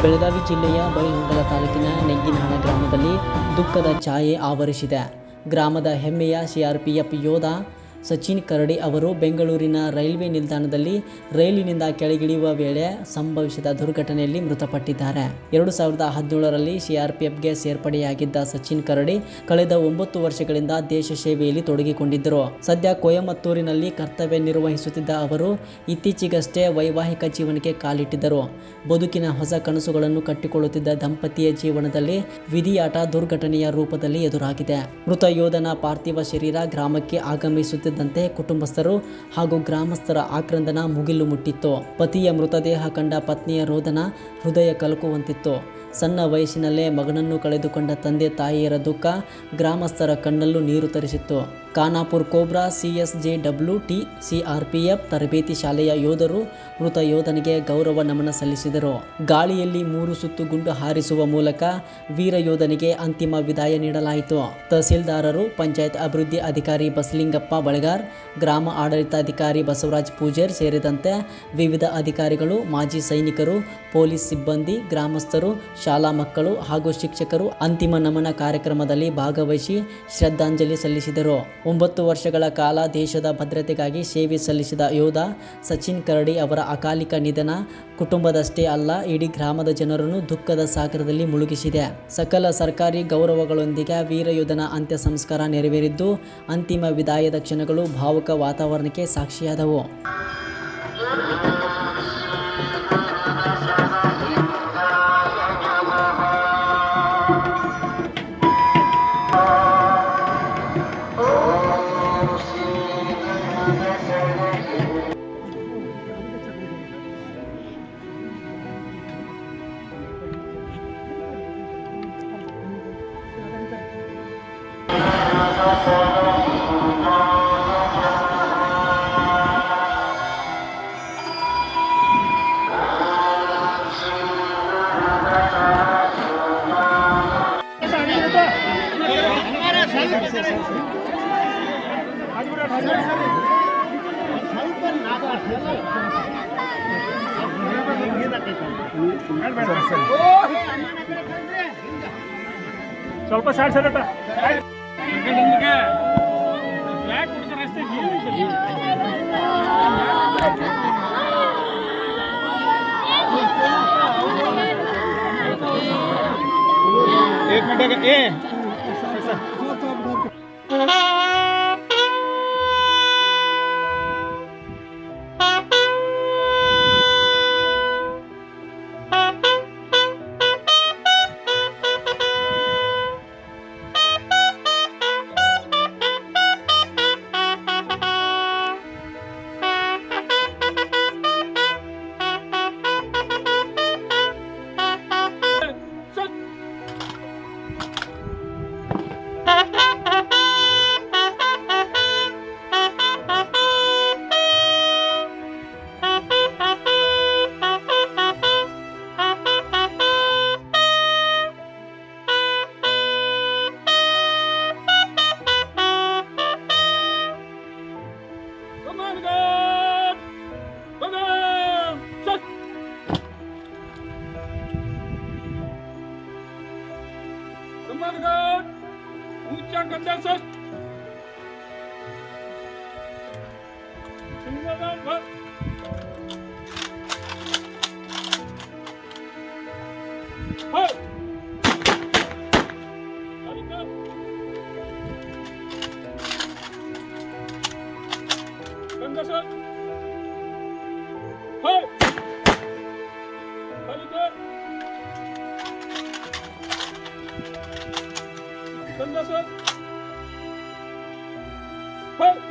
ಬೆಳಗಾವಿ ಜಿಲ್ಲೆಯ ಬೈಲಹೊಂಗಲ ತಾಲೂಕಿನ ನೆಗ್ಗಿನಹಾಳ ಗ್ರಾಮದಲ್ಲಿ ದುಃಖದ ಛಾಯೆ ಆವರಿಸಿದೆ. ಗ್ರಾಮದ ಹೆಮ್ಮೆಯ ಸಿಆರ್ಪಿಎಫ್ ಯೋಧ ಸಚಿನ್ ಕರಡಿ ಅವರು ಬೆಂಗಳೂರಿನ ರೈಲ್ವೆ ನಿಲ್ದಾಣದಲ್ಲಿ ರೈಲಿನಿಂದ ಕೆಳಗಿಳಿಯುವ ವೇಳೆ ಸಂಭವಿಸಿದ ದುರ್ಘಟನೆಯಲ್ಲಿ ಮೃತಪಟ್ಟಿದ್ದಾರೆ. 2017ರಲ್ಲಿ ಸಿಆರ್ಪಿಎಫ್ಗೆ ಸೇರ್ಪಡೆಯಾಗಿದ್ದ ಸಚಿನ್ ಕರಡಿ ಕಳೆದ 9 ವರ್ಷಗಳಿಂದ ದೇಶ ಸೇವೆಯಲ್ಲಿ ತೊಡಗಿಕೊಂಡಿದ್ದರು. ಸದ್ಯ ಕೊಯಮತ್ತೂರಿನಲ್ಲಿ ಕರ್ತವ್ಯ ನಿರ್ವಹಿಸುತ್ತಿದ್ದ ಅವರು ಇತ್ತೀಚೆಗಷ್ಟೇ ವೈವಾಹಿಕ ಜೀವನಕ್ಕೆ ಕಾಲಿಟ್ಟಿದ್ದರು. ಬದುಕಿನ ಹೊಸ ಕನಸುಗಳನ್ನು ಕಟ್ಟಿಕೊಳ್ಳುತ್ತಿದ್ದ ದಂಪತಿಯ ಜೀವನದಲ್ಲಿ ವಿಧಿಯಾಟ ದುರ್ಘಟನೆಯ ರೂಪದಲ್ಲಿ ಎದುರಾಗಿದೆ. ಮೃತ ಯೋಧನ ಪಾರ್ಥಿವ ಶರೀರ ಗ್ರಾಮಕ್ಕೆ ಆಗಮಿಸುತ್ತಿದ್ದಂತೆ ಕುಟುಂಬಸ್ಥರು ಹಾಗೂ ಗ್ರಾಮಸ್ಥರ ಆಕ್ರಂದನ ಮುಗಿಲು ಮುಟ್ಟಿತ್ತು. ಪತಿಯ ಮೃತದೇಹ ಕಂಡ ಪತ್ನಿಯ ರೋದನ ಹೃದಯ ಕಲಕುವಂತಿತ್ತು. ಸಣ್ಣ ವಯಸ್ಸಿನಲ್ಲೇ ಮಗನನ್ನು ಕಳೆದುಕೊಂಡ ತಂದೆ ತಾಯಿಯರ ದುಃಖ ಗ್ರಾಮಸ್ಥರ ಕಣ್ಣಲ್ಲೂ ನೀರು ತರಿಸಿತ್ತು. ಖಾನಾಪುರ ಕೋಬ್ರಾ CSJWT ಸಿಆರ್ಪಿಎಫ್ ತರಬೇತಿ ಶಾಲೆಯ ಯೋಧರು ಮೃತ ಯೋಧನಿಗೆ ಗೌರವ ನಮನ ಸಲ್ಲಿಸಿದರು. ಗಾಳಿಯಲ್ಲಿ 3 ಸುತ್ತು ಗುಂಡು ಹಾರಿಸುವ ಮೂಲಕ ವೀರ ಯೋಧನಿಗೆ ಅಂತಿಮ ವಿದಾಯ ನೀಡಲಾಯಿತು. ತಹಸೀಲ್ದಾರರು, ಪಂಚಾಯತ್ ಅಭಿವೃದ್ಧಿ ಅಧಿಕಾರಿ ಬಸಲಿಂಗಪ್ಪ ಬಳಗಾರ್, ಗ್ರಾಮ ಆಡಳಿತಾಧಿಕಾರಿ ಬಸವರಾಜ್ ಪೂಜಾರ್ ಸೇರಿದಂತೆ ವಿವಿಧ ಅಧಿಕಾರಿಗಳು, ಮಾಜಿ ಸೈನಿಕರು, ಪೊಲೀಸ್ ಸಿಬ್ಬಂದಿ, ಗ್ರಾಮಸ್ಥರು, ಶಾಲಾ ಮಕ್ಕಳು ಹಾಗೂ ಶಿಕ್ಷಕರು ಅಂತಿಮ ನಮನ ಕಾರ್ಯಕ್ರಮದಲ್ಲಿ ಭಾಗವಹಿಸಿ ಶ್ರದ್ಧಾಂಜಲಿ ಸಲ್ಲಿಸಿದರು. 9 ವರ್ಷಗಳ ಕಾಲ ದೇಶದ ಭದ್ರತೆಗಾಗಿ ಸೇವೆ ಸಲ್ಲಿಸಿದ ಯೋಧ ಸಚಿನ್ ಕರಡಿ ಅವರ ಅಕಾಲಿಕ ನಿಧನ ಕುಟುಂಬದಷ್ಟೇ ಅಲ್ಲ, ಇಡೀ ಗ್ರಾಮದ ಜನರನ್ನು ದುಃಖದ ಸಾಗರದಲ್ಲಿ ಮುಳುಗಿಸಿದೆ. ಸಕಲ ಸರ್ಕಾರಿ ಗೌರವಗಳೊಂದಿಗೆ ವೀರ ಯೋಧನ ಅಂತ್ಯ ಸಂಸ್ಕಾರ ನೆರವೇರಿದ್ದು, ಅಂತಿಮ ವಿದಾಯದ ಕ್ಷಣಗಳು ಭಾವುಕ ವಾತಾವರಣಕ್ಕೆ ಸಾಕ್ಷಿಯಾದವು. ಸ್ವಲ್ಪ ಸೈಡ್ ಸೈಡ್ एक मिनट ए ऊंचा कंधा Hey!